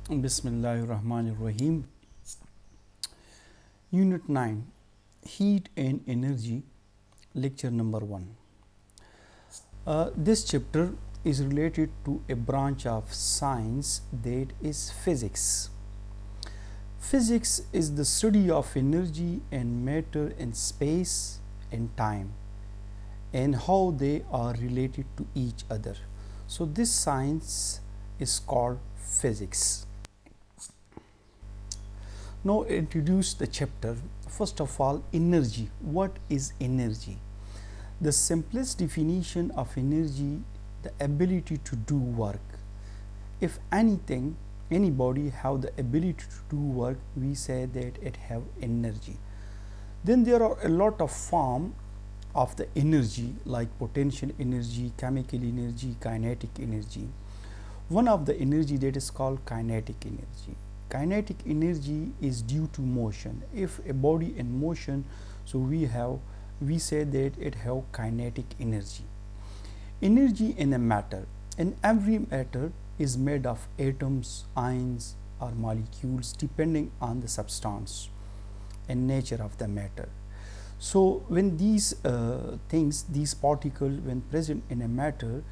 Bismillahirrahmanirrahim. Unit 9, Heat and Energy, Lecture number 1. This chapter is related to a branch of science that is physics. Physics is the study of energy and matter in space and time and how they are related to each other. So, this science is called physics. Now introduce the chapter. First of all, energy. What is energy? The simplest definition of energy, the ability to do work. If anybody have the ability to do work, we say that it have energy. Then there are a lot of form of the energy like potential energy, chemical energy, kinetic energy. One of the energy that is called kinetic energy. Kinetic energy is due to motion. If a body in motion, so we say that it have kinetic energy. Energy in a matter. In every matter is made of atoms, ions or molecules depending on the substance and nature of the matter. So when these these particles when present in a matter,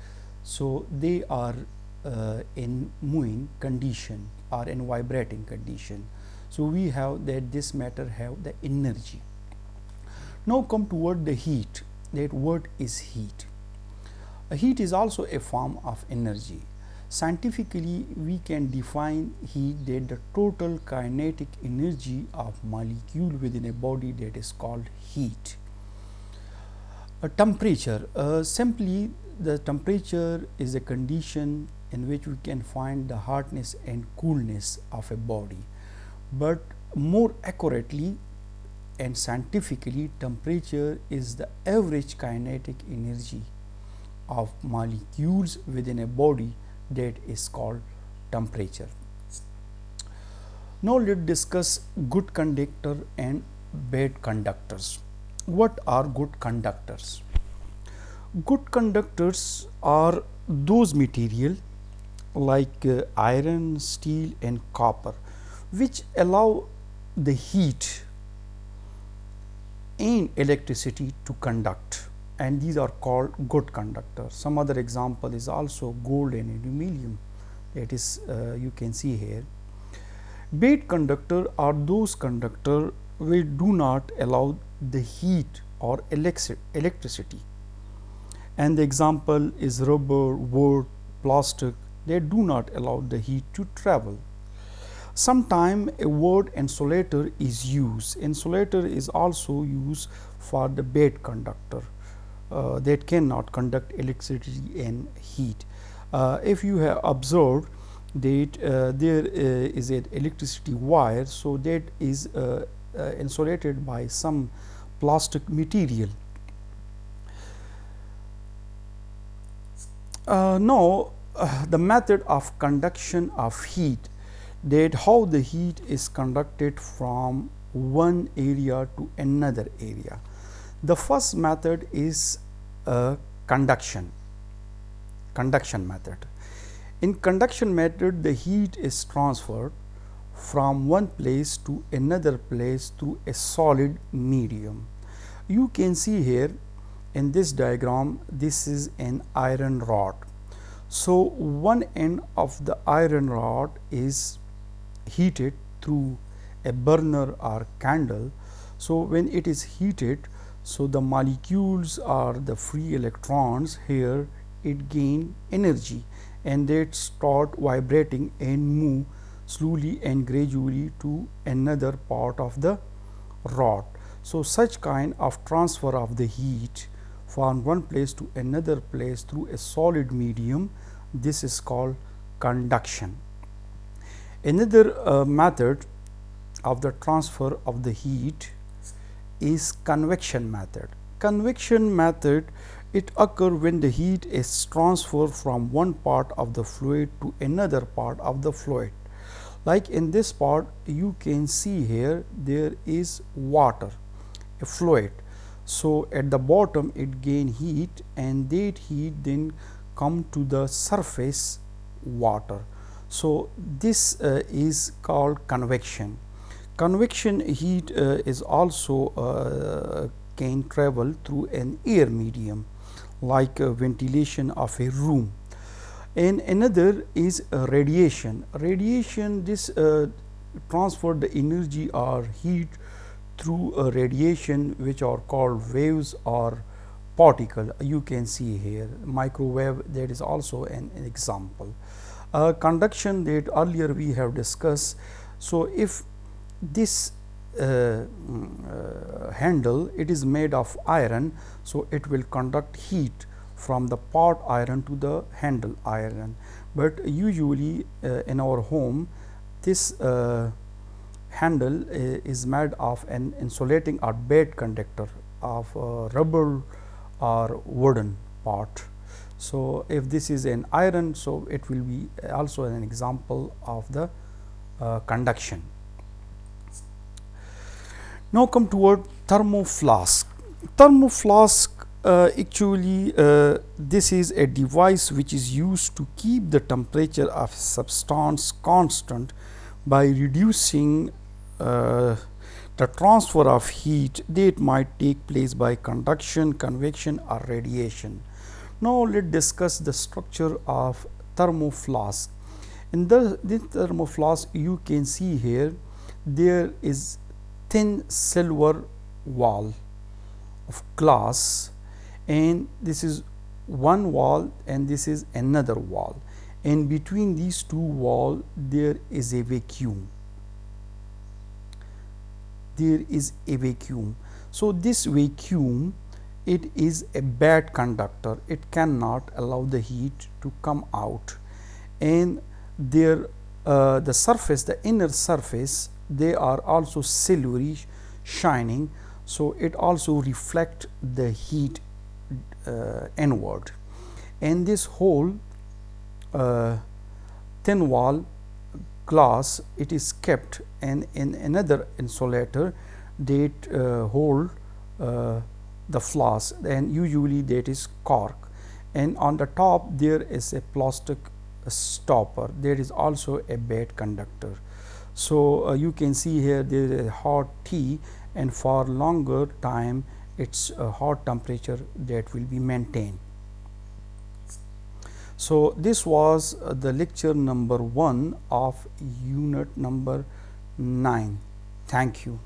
so they are in moving condition or in vibrating condition. So we have that this matter have the energy. Now come toward the heat. That what is heat? Heat is also a form of energy. Scientifically, we can define heat that the total kinetic energy of molecule within a body that is called heat. A temperature, simply the temperature is a condition in which we can find the hardness and coolness of a body, but more accurately and scientifically, temperature is the average kinetic energy of molecules within a body that is called temperature. Now let's discuss good conductor and bad conductors. What are good conductors? Good conductors are those material like iron, steel and copper which allow the heat and electricity to conduct, and these are called good conductors. Some other example is also gold and aluminum, that is you can see here. Bad conductor are those conductor which do not allow the heat or electricity, and the example is rubber, wood, plastic. They do not allow the heat to travel. Sometimes a word insulator is used. Insulator is also used for the bad conductor that cannot conduct electricity and heat. If you have observed that there is an electricity wire, so that is insulated by some plastic material. Now the method of conduction of heat, that how the heat is conducted from one area to another area. The first method is conduction method. In conduction method, the heat is transferred from one place to another place through a solid medium. You can see here in this diagram, this is an iron rod. So one end of the iron rod is heated through a burner or candle. So when it is heated, so the molecules or the free electrons here, it gain energy and they start vibrating and move slowly and gradually to another part of the rod. So such kind of transfer of the heat from one place to another place through a solid medium, this is called conduction. Another method of the transfer of the heat is convection method. Convection method, it occurs when the heat is transferred from one part of the fluid to another part of the fluid. Like in this part, you can see here there is water, a fluid. So at the bottom it gain heat and that heat then come to the surface water. So this is called convection. Convection heat is also can travel through an air medium like ventilation of a room. And another is radiation. Radiation, this transfer the energy or heat through a radiation, which are called waves or particle. You can see here microwave, that is also an example. Conduction, that earlier we have discussed. So if this handle, it is made of iron, so it will conduct heat from the pot iron to the handle iron. But usually in our home, this handle is made of an insulating or bad conductor of rubber or wooden part. So if this is an iron, so it will be also an example of the conduction. Now come toward thermoflask. Thermoflask, actually this is a device which is used to keep the temperature of substance constant by reducing the transfer of heat that might take place by conduction, convection or radiation. Now let's discuss the structure of thermoflask. In this thermoflask, you can see here there is thin silver wall of glass, and this is one wall and this is another wall, and between these two walls there is a vacuum. There is a vacuum. So this vacuum, it is a bad conductor. It cannot allow the heat to come out, and there the surface, the inner surface, they are also silvery shining, so it also reflect the heat inward. And this whole thin wall glass, it is kept in another insulator that hold the flask, and usually that is cork, and on the top there is a plastic stopper that is also a bad conductor. So you can see here there is a hot tea, and for longer time its hot temperature that will be maintained. So this was the lecture number 1 of unit number 9. Thank you.